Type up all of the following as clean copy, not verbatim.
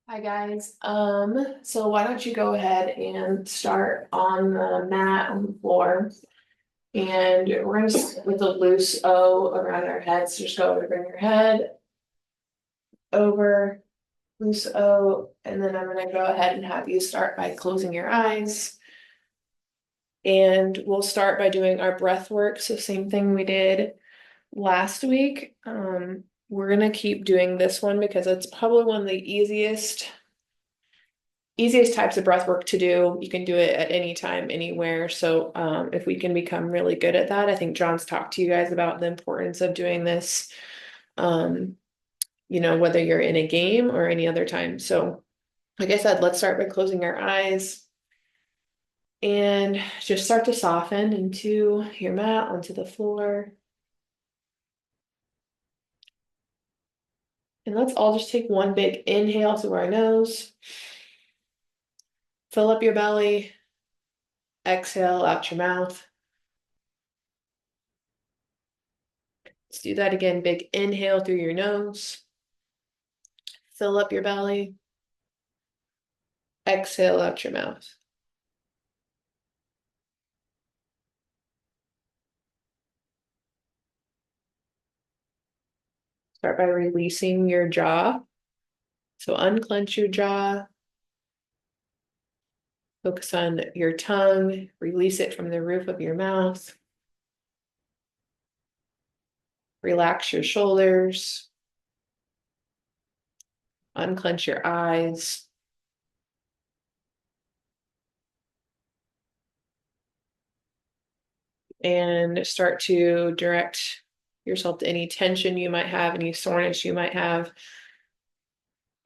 Hi guys. So why don't you go ahead and start on the mat on the floor. And we're gonna start with a loose O around our heads. Just go over to bring your head over, loose O, and then I'm gonna go ahead and have you start by closing your eyes. And we'll start by doing our breath work. So same thing we did last week. We're gonna keep doing this one because it's probably one of the easiest types of breath work to do. You can do it at any time, anywhere. So if we can become really good at that, I think John's talked to you guys about the importance of doing this, um, whether you're in a game or any other time. So like I said, let's start by closing our eyes and just start to soften into your mat, onto the floor. And let's all just take one big inhale through our nose. Fill up your belly. Exhale out your mouth. Let's do that again. Big inhale through your nose. Fill up your belly. Exhale out your mouth. Start by releasing your jaw. So unclench your jaw. Focus on your tongue. Release it from the roof of your mouth. Relax your shoulders. Unclench your eyes. And start to direct yourself to any tension you might have, any soreness you might have.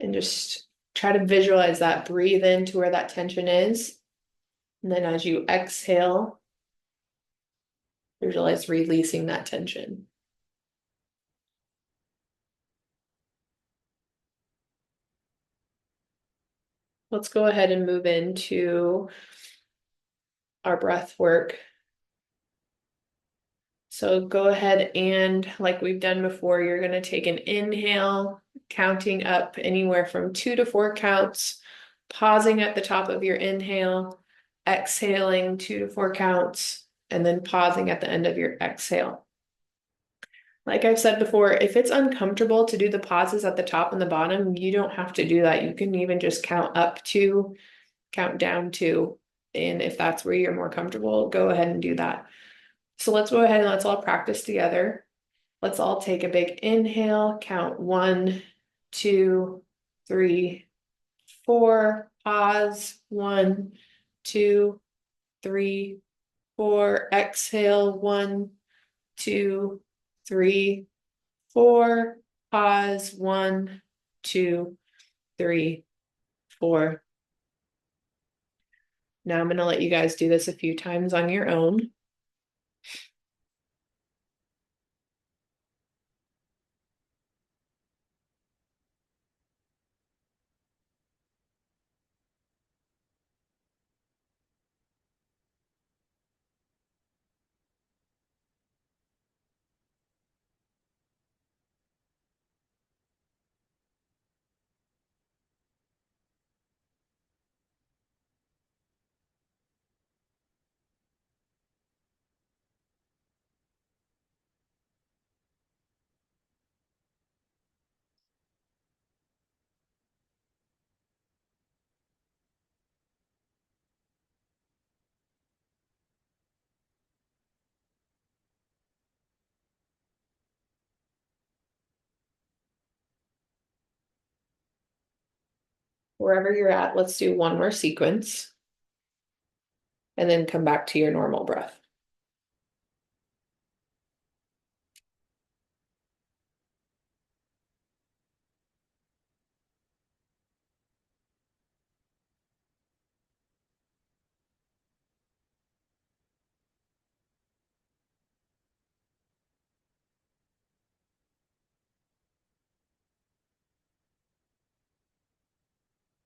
And just try to visualize that. Breathe into where that tension is. And then as you exhale, visualize releasing that tension. Let's go ahead and move into our breath work. So go ahead and, like we've done before, you're going to take an inhale, counting up anywhere from 2 to 4 counts, pausing at the top of your inhale, exhaling 2 to 4 counts, and then pausing at the end of your exhale. Like I've said before, if it's uncomfortable to do the pauses at the top and the bottom, you don't have to do that. You can even just count up 2, count down 2. And if that's where you're more comfortable, go ahead and do that. So let's go ahead and let's all practice together. Let's all take a big inhale, count 1, 2, 3, 4, pause, 1, 2, 3, 4, exhale, 1, 2, 3, 4, pause, 1, 2, 3, 4. Now I'm going to let you guys do this a few times on your own. Wherever you're at, let's do one more sequence and then come back to your normal breath.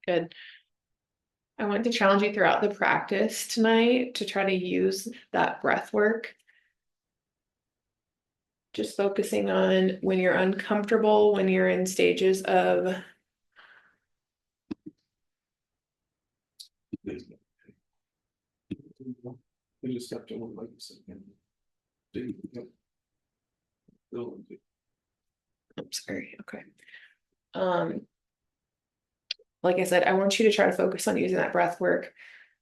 Good. I want to challenge you throughout the practice tonight to try to use that breath work. Just focusing on when you're uncomfortable, when you're in stages of We just have to one like this again. I'm sorry, okay. Like I said, I want you to try to focus on using that breath work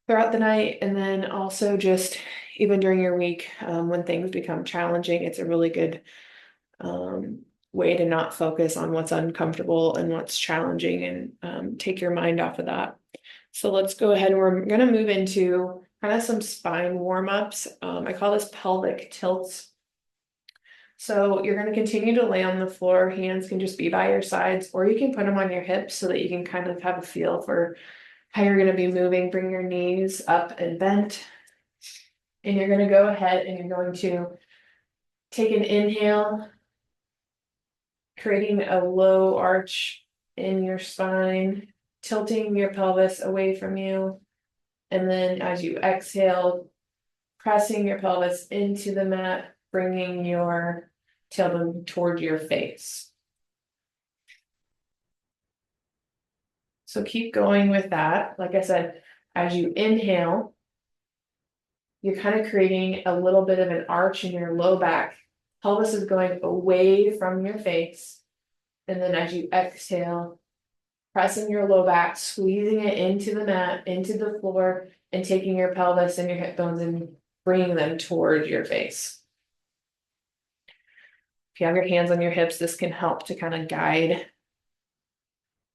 throughout the night, and then also just even during your week, when things become challenging, it's a really good way to not focus on what's uncomfortable and what's challenging, and take your mind off of that. So let's go ahead and we're gonna move into kind of some spine warm-ups. I call this pelvic tilts. So you're gonna continue to lay on the floor, hands can just be by your sides, or you can put them on your hips so that you can kind of have a feel for how you're gonna be moving. Bring your knees up and bent. And you're gonna go ahead and you're going to take an inhale, creating a low arch in your spine, tilting your pelvis away from you. And then as you exhale, pressing your pelvis into the mat, bringing your tailbone toward your face. So keep going with that. Like I said, as you inhale, you're kind of creating a little bit of an arch in your low back. Pelvis is going away from your face. And then as you exhale, pressing your low back, squeezing it into the mat, into the floor, and taking your pelvis and your hip bones and bringing them toward your face. If you have your hands on your hips, this can help to kind of guide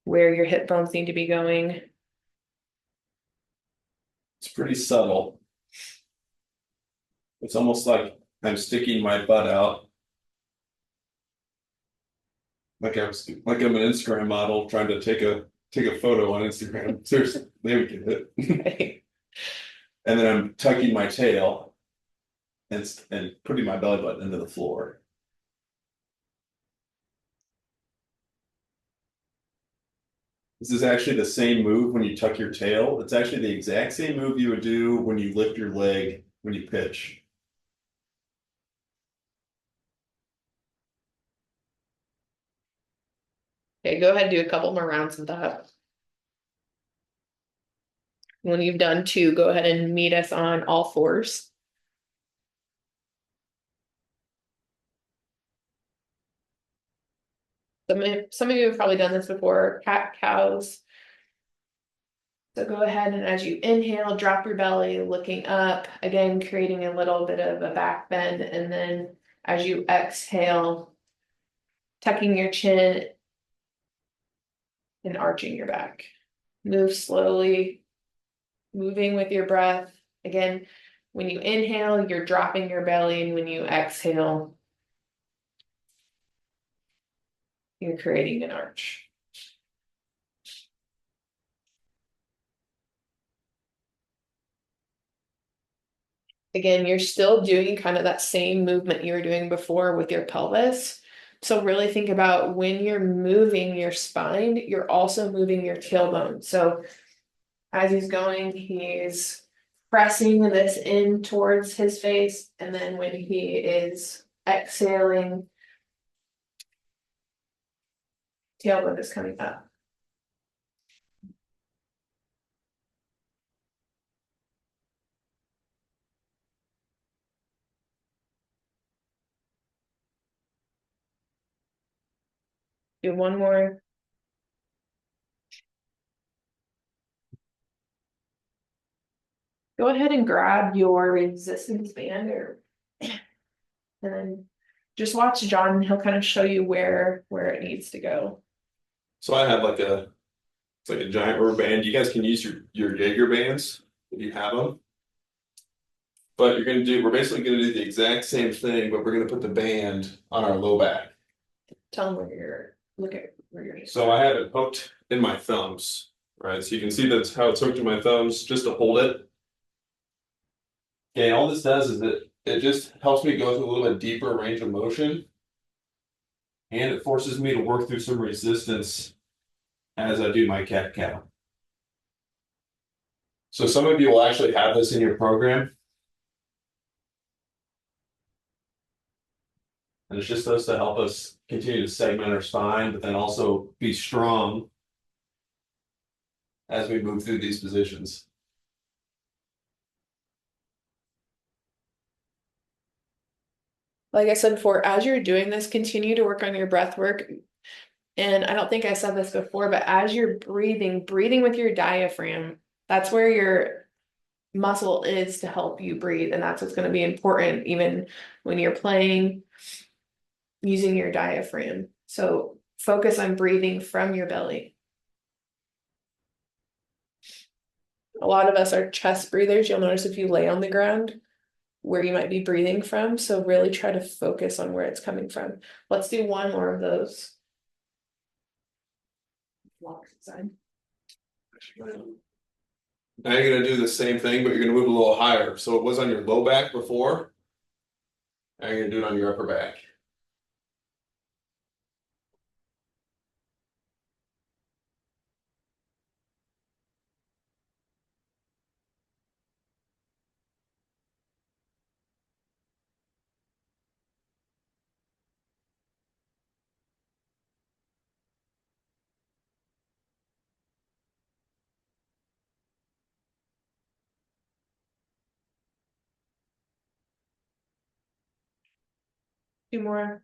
where your hip bones need to be going. It's pretty subtle. It's almost like I'm sticking my butt out. Like I'm an Instagram model trying to take a photo on Instagram. Seriously, there we get it. Okay. And then I'm tucking my tail and putting my belly button into the floor. This is actually the same move when you tuck your tail. It's actually the exact same move you would do when you lift your leg when you pitch. Okay, go ahead and do a couple more rounds of that. When you've done two, go ahead and meet us on all fours. Some of you have probably done this before, cat cows. So go ahead and as you inhale, drop your belly, looking up, again, creating a little bit of a back bend. And then as you exhale, tucking your chin and arching your back. Move slowly, moving with your breath. Again, when you inhale, you're dropping your belly, and when you exhale, you're creating an arch. Again, you're still doing kind of that same movement you were doing before with your pelvis. So really think about when you're moving your spine, you're also moving your tailbone. So as he's going, he's pressing this in towards his face. And then when he is exhaling, tailbone is coming up. Do one more. Go ahead and grab your resistance band and then just watch John. He'll kind of show you where it needs to go. So I have it's like a giant rubber band. You guys can use your Jaeger bands if you have them. But we're basically gonna do the exact same thing, but we're gonna put the band on our low back. Tell him look at where you're. So I have it hooked in my thumbs, right? So you can see that's how it's hooked in my thumbs, just to hold it. Okay, all this does is it just helps me go through a little bit deeper range of motion. And it forces me to work through some resistance as I do my cat-cow. So some of you will actually have this in your program. And it's just supposed to help us continue to segment our spine, but then also be strong as we move through these positions. Like I said before, as you're doing this, continue to work on your breath work. And I don't think I said this before, but as you're breathing with your diaphragm, that's where your muscle is to help you breathe. And that's what's going to be important even when you're playing using your diaphragm. So focus on breathing from your belly. A lot of us are chest breathers. You'll notice if you lay on the ground where you might be breathing from. So really try to focus on where it's coming from. Let's do one more of those. Walk inside. Now you're gonna do the same thing, but you're gonna move a little higher. So it was on your low back before. Now you're gonna do it on your upper back. Two more.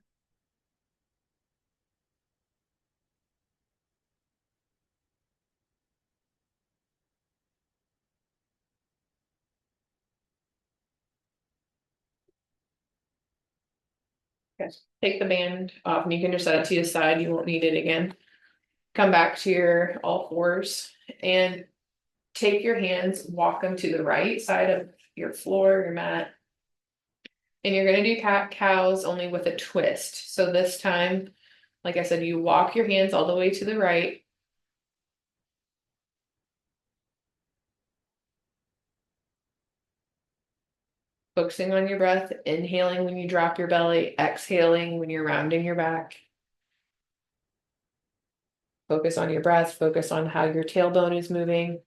Okay. Take the band off and you can just set it to the side. You won't need it again. Come back to your all fours and take your hands, walk them to the right side of your floor, your mat. And you're gonna do cat cows only with a twist. So this time, like I said, you walk your hands all the way to the right. Focusing on your breath, inhaling when you drop your belly, exhaling when you're rounding your back. Focus on your breath, focus on how your tailbone is moving.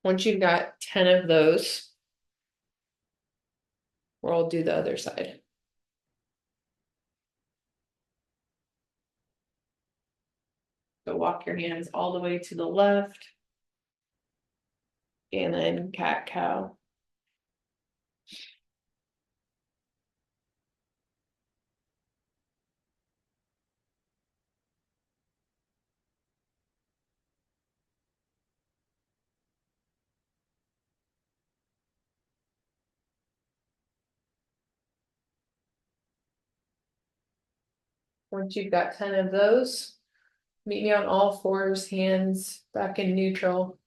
Once you've got 10 of those, we'll do the other side. So walk your hands all the way to the left. And then cat cow. Once you've got 10 of those, meet me on all fours, hands back in neutral.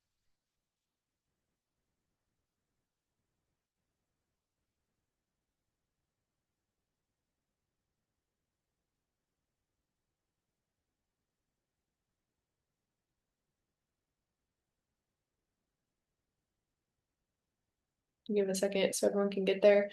Give a second so everyone can get there.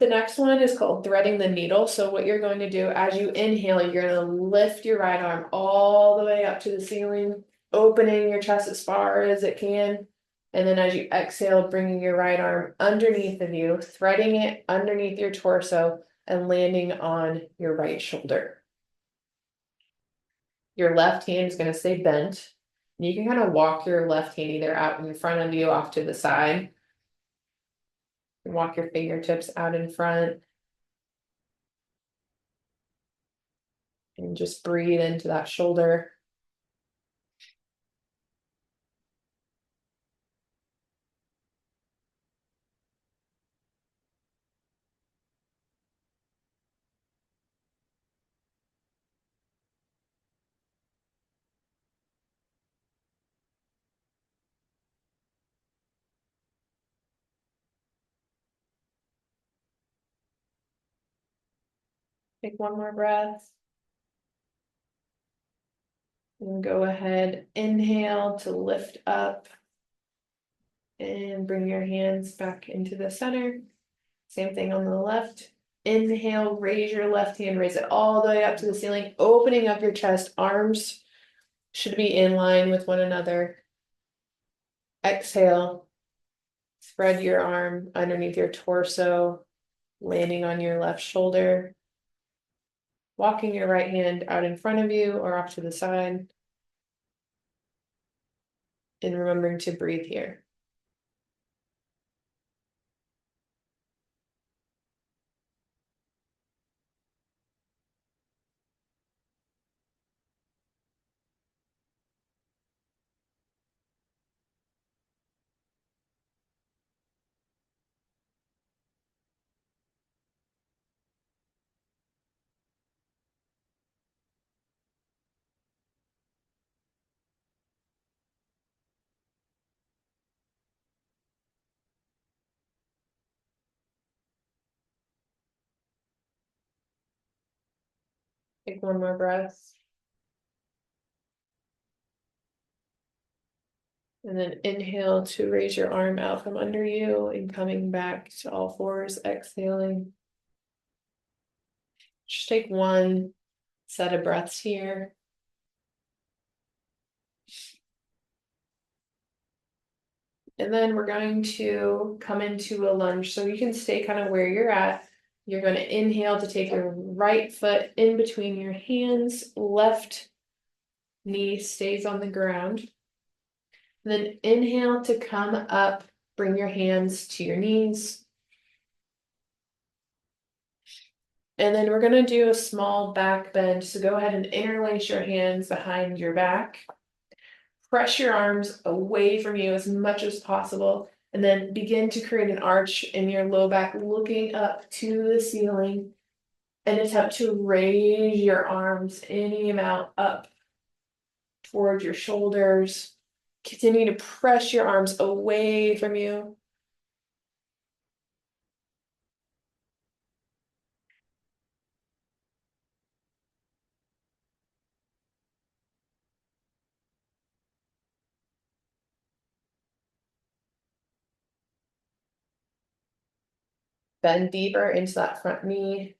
The next one is called threading the needle. So what you're going to do as you inhale, you're going to lift your right arm all the way up to the ceiling, opening your chest as far as it can. And then as you exhale, bringing your right arm underneath of you, threading it underneath your torso and landing on your right shoulder. Your left hand is going to stay bent. You can kind of walk your left hand either out in front of you, off to the side. Walk your fingertips out in front. And just breathe into that shoulder. Take one more breath. And go ahead, inhale to lift up. And bring your hands back into the center. Same thing on the left. Inhale, raise your left hand, raise it all the way up to the ceiling, opening up your chest. Arms should be in line with one another. Exhale, spread your arm underneath your torso, landing on your left shoulder. Walking your right hand out in front of you or off to the side. and remembering to breathe here. Take one more breath. And then inhale to raise your arm out from under you and coming back to all fours, exhaling. Just take one set of breaths here. And then we're going to come into a lunge. So you can stay kind of where you're at. You're going to inhale to take your right foot in between your hands, left knee stays on the ground. Then inhale to come up, bring your hands to your knees. And then we're going to do a small back bend. So go ahead and interlace your hands behind your back. Press your arms away from you as much as possible. And then begin to create an arch in your low back, looking up to the ceiling. And attempt to raise your arms any amount up towards your shoulders. Continue to press your arms away from you. Bend deeper into that front knee.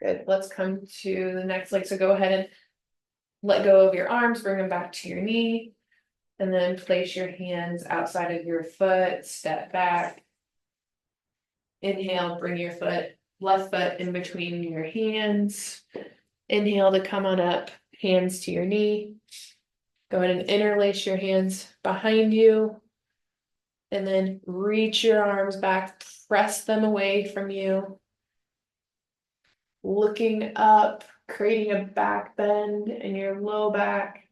Good. Let's come to the next leg. So go ahead and let go of your arms, bring them back to your knee. And then place your hands outside of your foot, step back. Inhale, bring your left foot in between your hands. Inhale to come on up, hands to your knee. Go ahead and interlace your hands behind you. And then reach your arms back, press them away from you. Looking up, creating a back bend in your low back.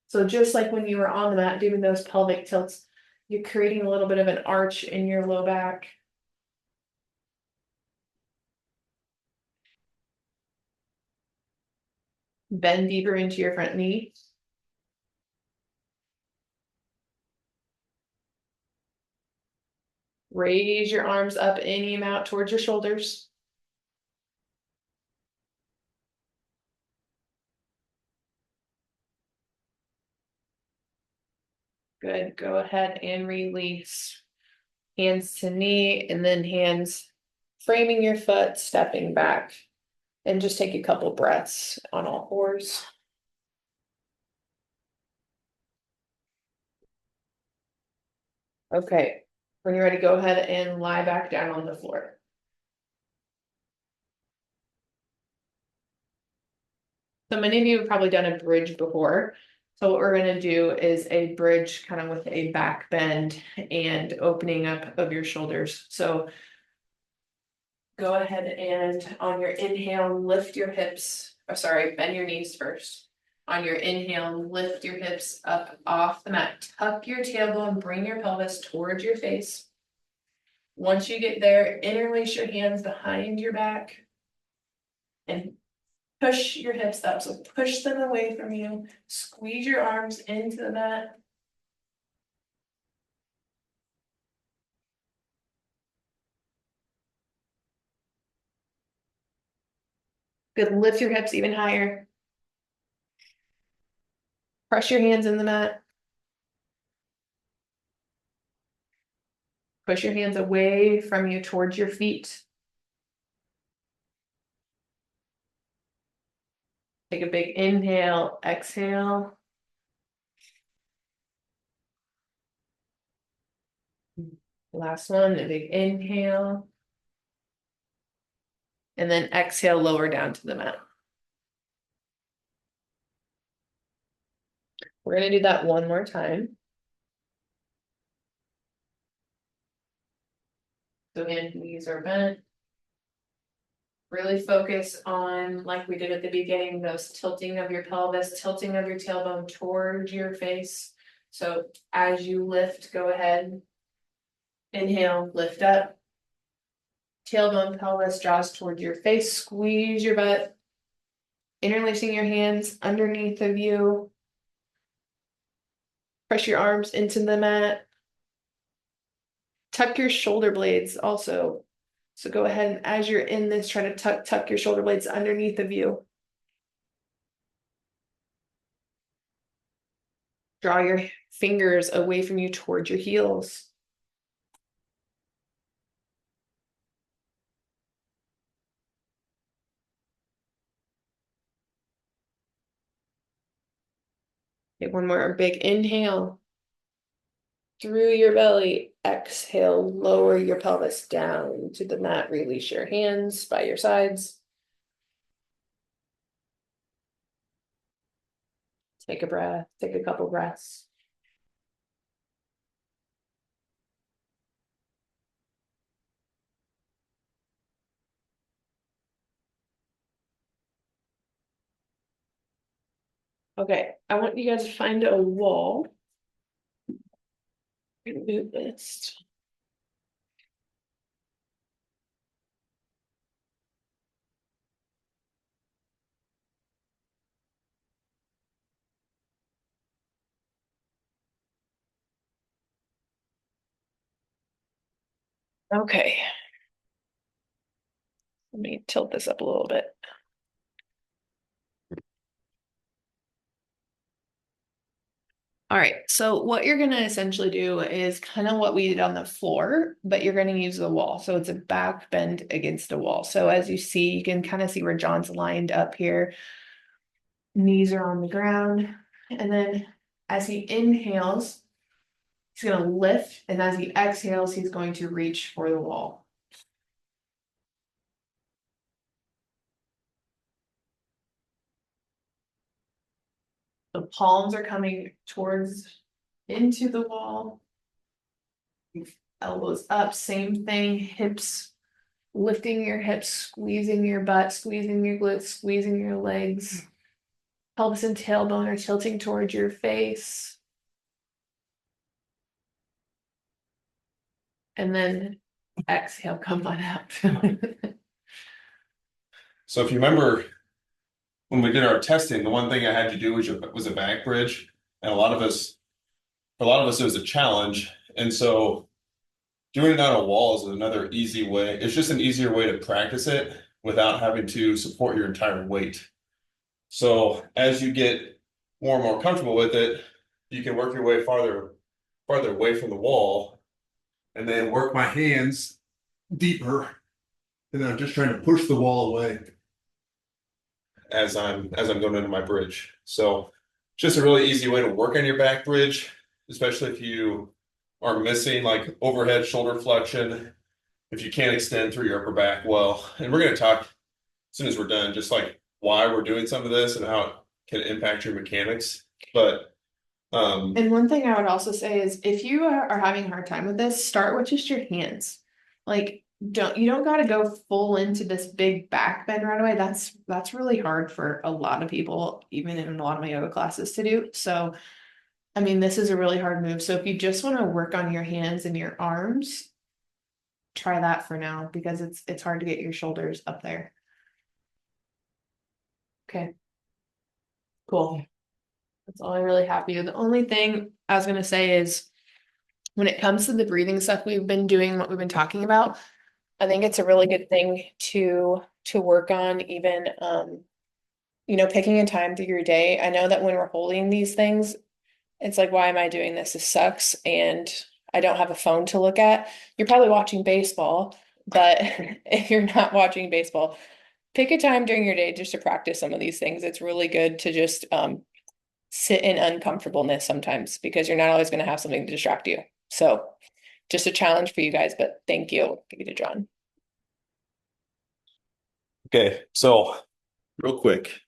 So just like when you were on the mat doing those pelvic tilts, you're creating a little bit of an arch in your low back. Bend deeper into your front knee. Raise your arms up any amount towards your shoulders. Good. Go ahead and release. Hands to knee and then hands framing your foot, stepping back. And just take a couple breaths on all fours. Okay. When you're ready, go ahead and lie back down on the floor. So many of you have probably done a bridge before. So what we're going to do is a bridge kind of with a back bend and opening up of your shoulders. So go ahead and on your inhale, lift your hips. Oh, sorry, bend your knees first. On your inhale, lift your hips up off the mat. Tuck your tailbone, bring your pelvis towards your face. Once you get there, interlace your hands behind your back and push your hips up. So push them away from you. Squeeze your arms into the mat. Good. Lift your hips even higher. Press your hands in the mat. Push your hands away from you towards your feet. Take a big inhale, exhale. Last one, a big inhale. and then exhale, lower down to the mat. We're gonna do that one more time. So again, knees are bent. Really focus on, like we did at the beginning, those tilting of your pelvis, tilting of your tailbone towards your face. So as you lift, go ahead. Inhale, lift up. Tailbone, pelvis draws towards your face, squeeze your butt. Interlacing your hands underneath of you. Press your arms into the mat. Tuck your shoulder blades also. So go ahead and as you're in this, try to tuck your shoulder blades underneath of you. Draw your fingers away from you towards your heels. Take one more big inhale. Through your belly, exhale, lower your pelvis down to the mat. Release your hands by your sides. Take a breath, take a couple breaths. Okay, I want you guys to find a wall. Move this. Okay. Let me tilt this up a little bit. All right, so what you're gonna essentially do is kind of what we did on the floor, but you're gonna use the wall. So it's a back bend against a wall. So as you see, you can kind of see where John's lined up here. Knees are on the ground. And then as he inhales, he's gonna lift. And as he exhales, he's going to reach for the wall. The palms are coming towards into the wall. Elbows up, same thing, hips, lifting your hips, squeezing your butt, squeezing your glutes, squeezing your legs. Pelvis and tailbone are tilting towards your face. And then exhale, come on out. So if you remember when we did our testing, the one thing I had to do was a back bridge. And for a lot of us, it was a challenge. And so doing it on a wall is another easy way. It's just an easier way to practice it without having to support your entire weight. So as you get more and more comfortable with it, you can work your way farther away from the wall and then work my hands deeper. And then I'm just trying to push the wall away as I'm going into my bridge. So just a really easy way to work on your back bridge, especially if you are missing like overhead shoulder flexion, if you can't extend through your upper back well. And we're going to talk as soon as we're done, just like why we're doing some of this and how it can impact your mechanics. But and one thing I would also say is if you are having a hard time with this, start with just your hands. Like you don't got to go full into this big back bend right away. That's really hard for a lot of people, even in a lot of my yoga classes to do. So I mean, this is a really hard move. So if you just want to work on your hands and your arms, try that for now because it's hard to get your shoulders up there. Okay. Cool. That's all I really have for you. The only thing I was gonna say is when it comes to the breathing stuff we've been doing, what we've been talking about, I think it's a really good thing to work on even picking a time through your day. I know that when we're holding these things, it's like, why am I doing this? This sucks. And I don't have a phone to look at. You're probably watching baseball, but if you're not watching baseball, pick a time during your day just to practice some of these things. It's really good to just sit in uncomfortableness sometimes because you're not always going to have something to distract you. So just a challenge for you guys, but thank you. I'll give you to John. Okay, so real quick,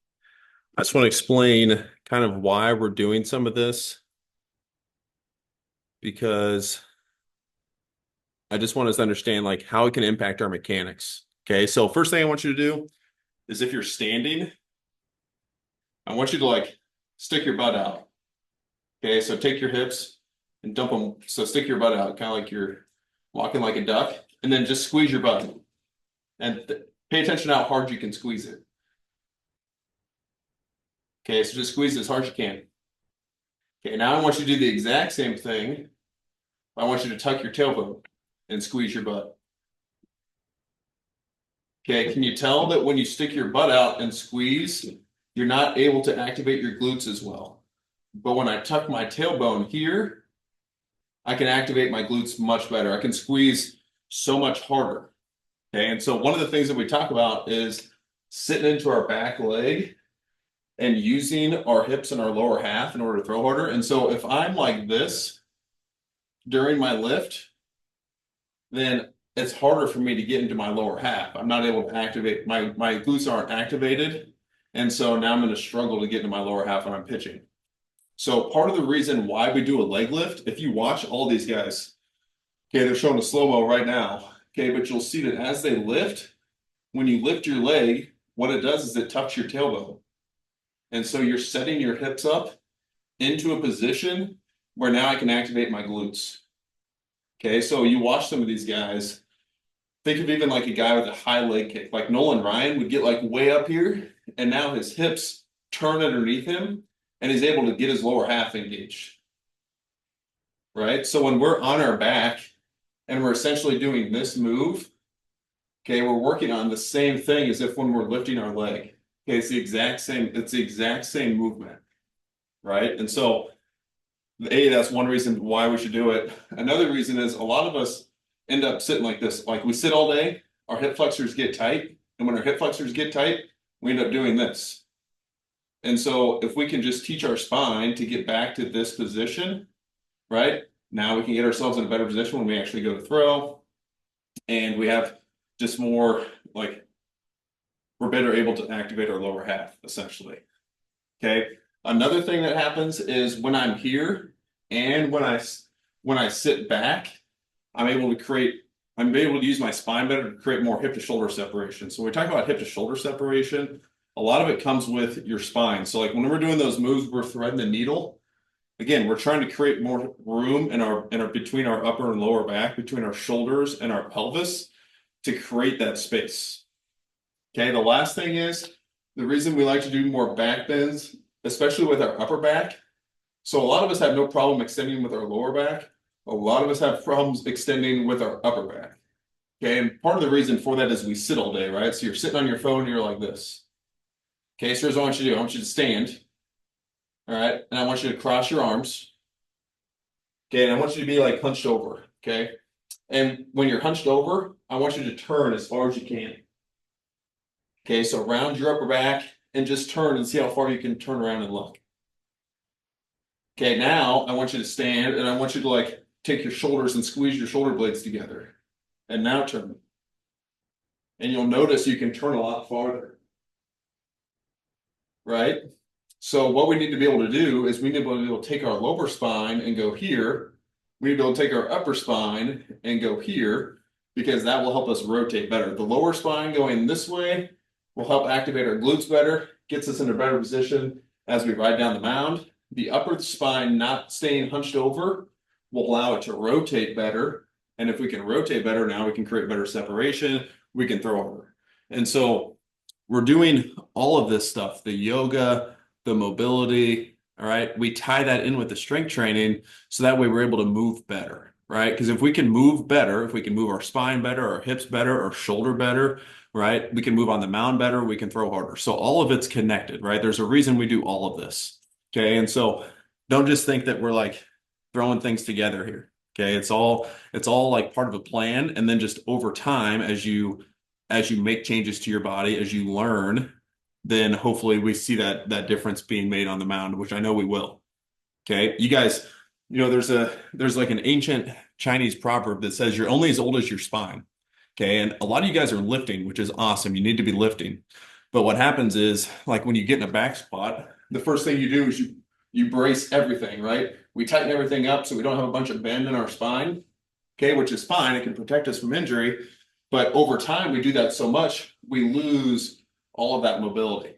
I just want to explain kind of why we're doing some of this because I just want us to understand like how it can impact our mechanics. Okay, so first thing I want you to do is if you're standing, I want you to like stick your butt out. Okay, so take your hips and dump them. So stick your butt out, kind of like you're walking like a duck, and then just squeeze your butt and pay attention to how hard you can squeeze it. Okay, so just squeeze it as hard as you can. Okay, now I want you to do the exact same thing. I want you to tuck your tailbone and squeeze your butt. Okay, can you tell that when you stick your butt out and squeeze, you're not able to activate your glutes as well? But when I tuck my tailbone here, I can activate my glutes much better. I can squeeze so much harder. Okay, and so one of the things that we talk about is sitting into our back leg and using our hips and our lower half in order to throw harder. And so if I'm like this during my lift, then it's harder for me to get into my lower half. I'm not able to activate my glutes aren't activated. And so now I'm going to struggle to get into my lower half when I'm pitching. So part of the reason why we do a leg lift, if you watch all these guys, okay, they're showing a slow-mo right now. Okay, but you'll see that as they lift, when you lift your leg, what it does is it tucks your tailbone. And so you're setting your hips up into a position where now I can activate my glutes. Okay, so you watch some of these guys, think of even like a guy with a high leg kick, like Nolan Ryan would get like way up here, and now his hips turn underneath him, and he's able to get his lower half engaged. Right? So when we're on our back and we're essentially doing this move, okay, we're working on the same thing as if when we're lifting our leg. Okay, it's the exact same movement, right? And so that's one reason why we should do it. Another reason is a lot of us end up sitting like this. Like we sit all day, our hip flexors get tight, and when our hip flexors get tight, we end up doing this. And so if we can just teach our spine to get back to this position, right? Now we can get ourselves in a better position when we actually go to throw, and we have just more like we're better able to activate our lower half essentially. Okay. Another thing that happens is when I'm here and when I sit back, I'm able to use my spine better to create more hip to shoulder separation. So when we talk about hip to shoulder separation, a lot of it comes with your spine. So like when we're doing those moves, we're threading the needle. Again, we're trying to create more room in our between our upper and lower back, between our shoulders and our pelvis to create that space. Okay, the last thing is the reason we like to do more back bends, especially with our upper back. So a lot of us have no problem extending with our lower back. A lot of us have problems extending with our upper back. Okay, and part of the reason for that is we sit all day, right? So you're sitting on your phone and you're like this. Okay, so here's what I want you to do. I want you to stand. All right, and I want you to cross your arms. Okay, and I want you to be like hunched over. Okay, and when you're hunched over, I want you to turn as far as you can. Okay, so round your upper back and just turn and see how far you can turn around and look. Okay, now I want you to stand and I want you to like take your shoulders and squeeze your shoulder blades together. And now turn. And you'll notice you can turn a lot farther. Right? So what we need to be able to do is we need to be able to take our lower spine and go here. We need to be able to take our upper spine and go here because that will help us rotate better. The lower spine going this way will help activate our glutes better, gets us in a better position as we ride down the mound. The upper spine not staying hunched over will allow it to rotate better. And if we can rotate better, now we can create better separation. We can throw over. And so we're doing all of this stuff, the yoga, the mobility, all right? We tie that in with the strength training so that way we're able to move better, right? Because if we can move better, if we can move our spine better, our hips better, our shoulder better, right? We can move on the mound better, we can throw harder. So all of it's connected, right? There's a reason we do all of this. Okay. And so don't just think that we're like throwing things together here. Okay. It's all like part of a plan. And then just over time, as you make changes to your body, as you learn, then hopefully we see that difference being made on the mound, which I know we will. Okay. You guys, there's like an ancient Chinese proverb that says you're only as old as your spine. Okay. And a lot of you guys are lifting, which is awesome. You need to be lifting. But what happens is, like when you get in a back squat, the first thing you do is you brace everything, right? We tighten everything up so we don't have a bunch of bend in our spine. Okay, which is fine. It can protect us from injury. But over time, we do that so much, we lose all of that mobility.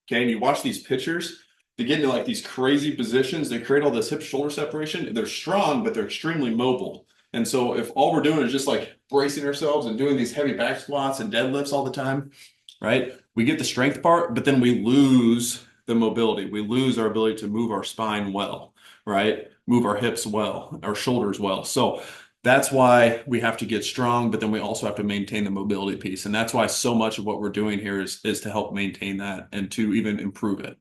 Okay, and you watch these pitchers, they get into like these crazy positions, they create all this hip shoulder separation. They're strong, but they're extremely mobile. And so if all we're doing is just like bracing ourselves and doing these heavy back squats and deadlifts all the time, right? We get the strength part, but then we lose the mobility. We lose our ability to move our spine well, right? Move our hips well, our shoulders well. So that's why we have to get strong, but then we also have to maintain the mobility piece. And that's why so much of what we're doing here is to help maintain that and to even improve it.